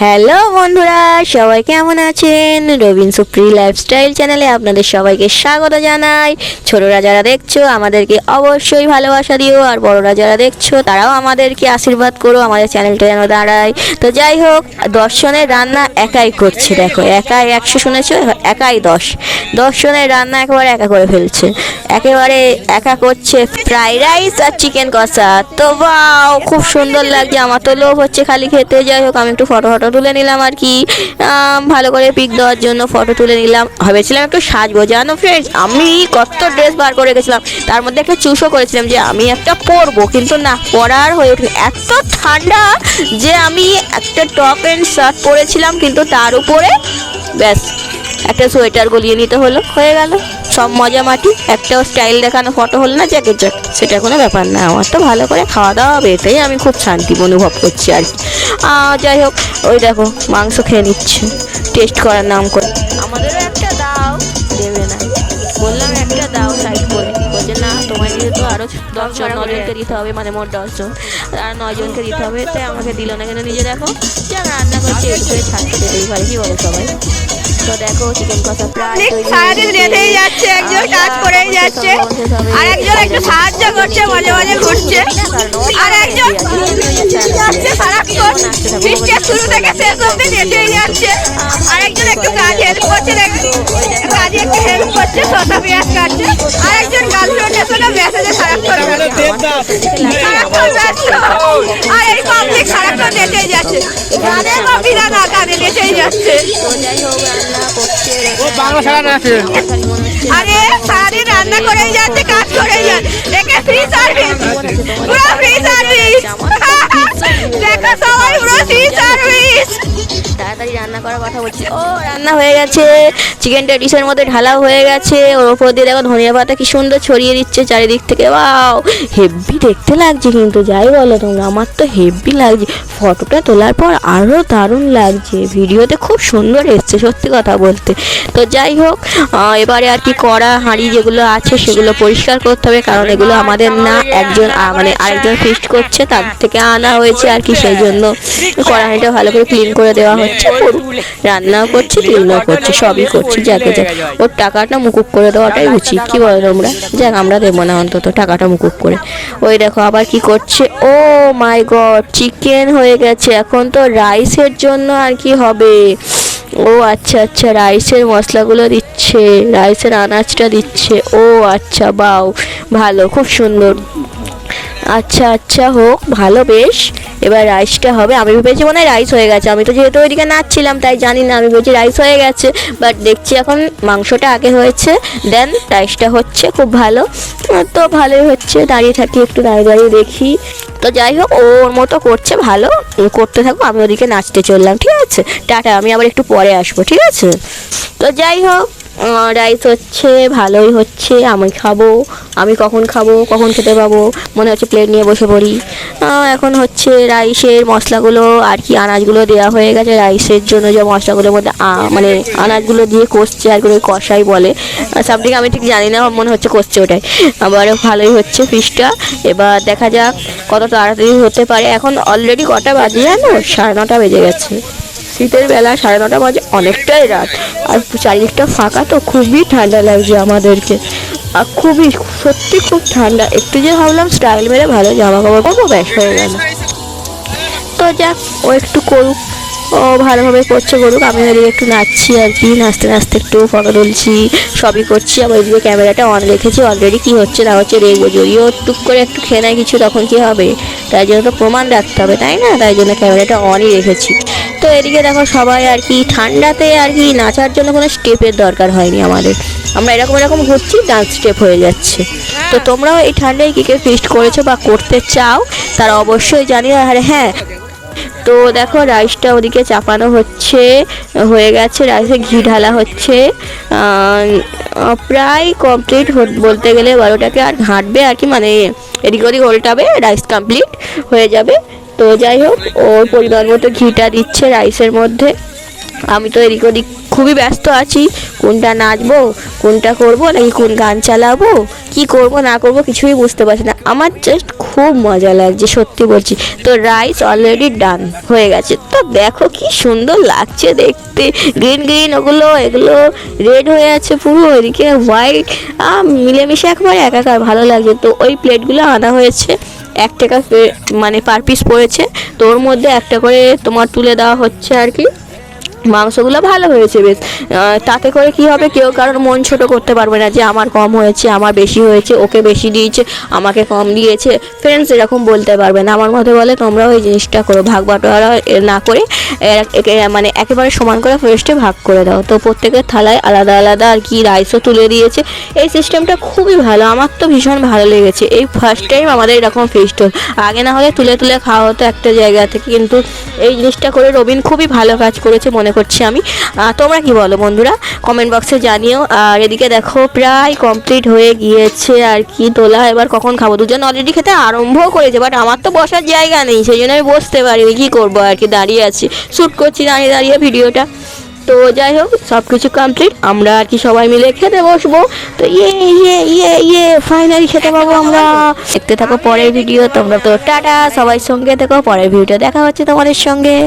Hello বন্ধুরা, সবাই কেমন আছেন? রবিন সুপ্রি লাইফস্টাইল চ্যানেলে আপনাদের সবাইকে স্বাগত জানাই। ছোটরা যারা দেখছো আমাদেরকে অবশ্যই ভালোবাসা দিও, আর বড়রা যারা দেখছো তারাও আমাদেরকে আশীর্বাদ করো, আমাদের চ্যানেলটা যেন দাঁড়ায়। তো যাই হোক, 10 জনের রান্না একাই করছে। দেখো, একাই 100 শুনেছো, একাই 10 জনের রান্না একেবারে একা করে ফেলছে, একেবারে একা করছে ফ্রাইড রাইস আর চিকেন কষা। তো বাও, খুব সুন্দর লাগছে, আমার তো লোভ হচ্ছে খালি খেতে। যাই হোক, আমি একটু ফটো তুলে নিলাম আর কি, ভালো করে পিক দেওয়ার জন্য ফটো তুলে নিলাম। ভেবেছিলাম একটু সাজবো, জানো ফ্রেন্ডস, আমি কত ড্রেস বার করে গেছিলাম, তার মধ্যে একটা চুজও করেছিলাম যে আমি একটা পরবো, কিন্তু না, পরার হয়ে ওঠে। এত ঠান্ডা যে আমি একটা টপ অ্যান্ড শার্ট পরেছিলাম, কিন্তু তার উপরে ব্যাস একটা সোয়েটার গলিয়ে নিতে হলো, হয়ে গেল সব মজা মাটি। একটাও স্টাইল দেখানো ফটো হলো না, জ্যাকেট সেটা কোনো ব্যাপার না। আমার তো ভালো করে খাওয়া দাওয়া হবে, এটাই আমি খুব শান্তি অনুভব করছি আর কি। যাই হোক, ওই দেখো মাংস খেয়ে নিচ্ছে টেস্ট করার নাম করে। আমাদেরও একটা দাও, দেবে না, বললাম একটা দাও সাইড করে, বলছে না তোমার দিকে তো আরও 9জনকে দিতে হবে, মানে মোট 10 জন, আর 9 জনকে দিতে হবে, তাই আমাকে দিল না কেন? নিজে দেখো যা রান্না করছে, একটু করে ছাড়তে দিতেই পারে, কি বলো সবাই? তো দেখো চিকেন কষা প্রায় সারাদিন রেঁধেই যাচ্ছে, একজন কাজ করেই যাচ্ছে, আর একজন একটু সাহায্য করছে, মাঝে মাঝে ঘুরছে, আর একজন যাচ্ছে সারাক্ষণ বৃষ্টির শুরু থেকে শেষ অবধি রেঁধেই যাচ্ছে, আর একজন একটু কাজ হেল্প করছে, কাজে একটু হেল্প করছে, শসা পেঁয়াজ কাটছে, আর একজন গার্লফ্রেন্ডের সঙ্গে মেসেজে সারাক্ষণ ব্যস্ত, আর এই পাবলিক সারাক্ষণ রেঁধেই যাচ্ছে, গানে বা বিনা না গানে রেঁধেই যাচ্ছে। আরে সারাদিন রান্না করেই যাচ্ছে, কাজ করেই যাচ্ছে, একে ফ্রি সার্ভিস, পুরো ফ্রি সার্ভিস, দেখো সবাই পুরো ফ্রি সার্ভিস। তাড়াতাড়ি রান্না করার কথা বলছি। ও রান্না হয়ে গেছে, চিকেনটা ডিশের মধ্যে ঢালাও হয়ে গেছে, ওর ওপর দিয়ে দেখো ধনিয়া পাতা কি সুন্দর ছড়িয়ে দিচ্ছে চারিদিক থেকে। ওয়াও, হেভি দেখতে লাগছে, কিন্তু যাই বলো তোমরা, আমার তো হেভি লাগছে। ফটোটা তোলার পর আরও দারুণ লাগছে, ভিডিওতে খুব সুন্দর এসছে সত্যি কথা বলতে। তো যাই হোক, এবারে আর কি কড়া হাঁড়ি যেগুলো আছে সেগুলো পরিষ্কার করতে হবে, কারণ এগুলো আমাদের না, একজন মানে আরেকজন ফিস্ট করছে, তার থেকে আনা হয়েছে আর কি, সেই জন্য কড়া হাঁড়িটা ভালো করে ক্লিন করে দেওয়া হচ্ছে। রান্নাও করছে, ক্লিনও করছে, সবই করছে। যাকে যাক, ওর টাকাটা মুকুব করে দেওয়াটাই উচিত, কি বলো তোমরা? যাক, আমরা দেবো না অন্তত টাকাটা মুকুব করে। ওই দেখো আবার কি করছে, ও মাই গড, চিকেন হয়ে গেছে, এখন তো রাইসের জন্য আর কি হবে। ও আচ্ছা আচ্ছা, রাইসের মশলাগুলো দিচ্ছে, রাইসের আনাজটা দিচ্ছে। ও আচ্ছা, বাও, ভালো, খুব সুন্দর। আচ্ছা আচ্ছা, হোক ভালো, বেশ। এবার রাইসটা হবে, আমি ভেবেছি মনে হয় রাইস হয়ে গেছে, আমি তো যেহেতু ওইদিকে নাচছিলাম তাই জানি না, আমি ভেবেছি রাইস হয়ে গেছে, বাট দেখছি এখন মাংসটা আগে হয়েছে, দেন রাইসটা হচ্ছে। খুব ভালো, তো ভালোই হচ্ছে। দাঁড়িয়ে থাকি, একটু দাঁড়িয়ে দাঁড়িয়ে দেখি। তো যাই হোক, ওর মতো করছে, ভালো করতে থাকো, আমি ওদিকে নাচতে চললাম, ঠিক আছে? টাটা, আমি আবার একটু পরে আসবো, ঠিক আছে? তো যাই হোক, রাইস হচ্ছে, ভালোই হচ্ছে। আমি খাবো, আমি কখন খাবো, কখন খেতে পাবো, মনে হচ্ছে প্লেট নিয়ে বসে পড়ি। এখন হচ্ছে রাইসের মশলাগুলো আর কি, আনাজগুলো দেওয়া হয়ে গেছে। রাইসের জন্য যে মশলাগুলোর মধ্যে মানে আনাজগুলো দিয়ে কষছে আর কি, কষাই বলে সামথিং, আমি ঠিক জানি না, মনে হচ্ছে কষছে ওটাই। আবার ভালোই হচ্ছে ফিশটা। এবার দেখা যাক কত তাড়াতাড়ি হতে পারে। এখন অলরেডি কটা বাজে জানো? 9:30 বেজে গেছে। শীতের বেলা 9:30 বাজে, অনেকটাই রাত, আর চারিদিকটা ফাঁকা, তো খুবই ঠান্ডা লাগছে আমাদেরকে, আর খুবই সত্যি খুব ঠান্ডা। একটু যে ভাবলাম স্টাইল মেরে ভালো জামা কাপড় পরবো, ব্যাস হয়ে গেল। তো যাক, ও একটু করুক, ও ভালোভাবে করছে, করুক। আমি ওদিকে একটু নাচছি আর কি, নাচতে নাচতে একটু ফটো তুলছি, সবই করছি। আবার ওইদিকে ক্যামেরাটা অন রেখেছি, অলরেডি কি হচ্ছে না হচ্ছে দেখবো। যদিও টুক করে একটু খেয়ে নেয় কিছু, তখন কি হবে? তাই জন্য তো প্রমাণ রাখতে হবে, তাই না? তাই জন্য ক্যামেরাটা অনই রেখেছি। তো এদিকে দেখো সবাই আর কি ঠান্ডাতে আর কি নাচার জন্য কোনো স্টেপের দরকার হয়নি আমাদের, আমরা এরকম এরকম ঘুরছি, ডান্স স্টেপ হয়ে যাচ্ছে। তো তোমরাও এই ঠান্ডায় কী কে ফিস্ট করেছো বা করতে চাও তারা অবশ্যই জানিও। আর হ্যাঁ, তো দেখো রাইসটা ওদিকে চাপানো হচ্ছে, হয়ে গেছে, রাইসে ঘি ঢালা হচ্ছে, প্রায় কমপ্লিট বলতে গেলে। 12টাকে আর ঘাঁটবে আর কি, মানে এদিক ওদিক উল্টাবে, রাইস কমপ্লিট হয়ে যাবে। তো যাই হোক, ওর পরিমাণ মতো ঘিটা দিচ্ছে রাইসের মধ্যে। আমি তো এদিক ওদিক খুবই ব্যস্ত আছি, কোনটা নাচবো, কোনটা করবো, নাকি কোন গান চালাবো, কি করব না করব কিছুই বুঝতে পারছি না। আমার জাস্ট খুব মজা লাগছে, সত্যি বলছি। তো রাইস অলরেডি ডান হয়ে গেছে। তো দেখো কি সুন্দর লাগছে দেখতে, গ্রিন গ্রিন ওগুলো, এগুলো রেড হয়ে আছে পুরো, এদিকে হোয়াইট, মিলেমিশে একবারে একাকার ভালো লাগছে। তো ওই প্লেটগুলো আনা হয়েছে, 1 টাকা মানে পার পিস পড়েছে। তো ওর মধ্যে একটা করে তোমার তুলে দেওয়া হচ্ছে আর কি। মাংসগুলো ভালো হয়েছে বেশ। তাতে করে কি হবে, কেউ কারোর মন ছোট করতে পারবে না যে আমার কম হয়েছে, আমার বেশি হয়েছে, ওকে বেশি দিয়েছে, আমাকে কম দিয়েছে। ফ্রেন্ডস এরকম বলতে পারবে না। আমার মতে বলে তোমরাও এই জিনিসটা করো, ভাগ বাটোয়ারা না করে মানে একেবারে সমান করে ফেস্টে ভাগ করে দাও। তো প্রত্যেকের থালায় আলাদা আলাদা আর কি রাইসও তুলে দিয়েছে। এই সিস্টেমটা খুবই ভালো, আমার তো ভীষণ ভালো লেগেছে। এই ফার্স্ট টাইম আমাদের এরকম ফেস্ট হল। আগে না হলে তুলে তুলে খাওয়া হতো একটা জায়গা থেকে, কিন্তু এই জিনিসটা করে রবিন খুবই ভালো কাজ করেছে মনে করছি আমি। তোমরা কি বলো বন্ধুরা, কমেন্ট বক্সে জানিও। আর এদিকে দেখো প্রায় কমপ্লিট হয়ে গিয়েছে আর কি তোলা। এবার কখন খাবো, দুজন অলরেডি খেতে আরম্ভও করেছে, বাট আমার তো বসার জায়গা নেই, সেই জন্য আমি বসতে পারিনি, কী করবো আর কি, দাঁড়িয়ে আছি, শ্যুট করছি দাঁড়িয়ে দাঁড়িয়ে ভিডিওটা। তো যাই হোক, সব কিছু কমপ্লিট, আমরা আর কি সবাই মিলে খেতে বসবো। তো ফাইনালি খেতে পাবো আমরা। দেখতে থাকো পরের ভিডিও তোমরা। তো টাটা, সবাই সঙ্গে থেকো, পরের ভিডিও দেখা হচ্ছে তোমাদের সঙ্গে।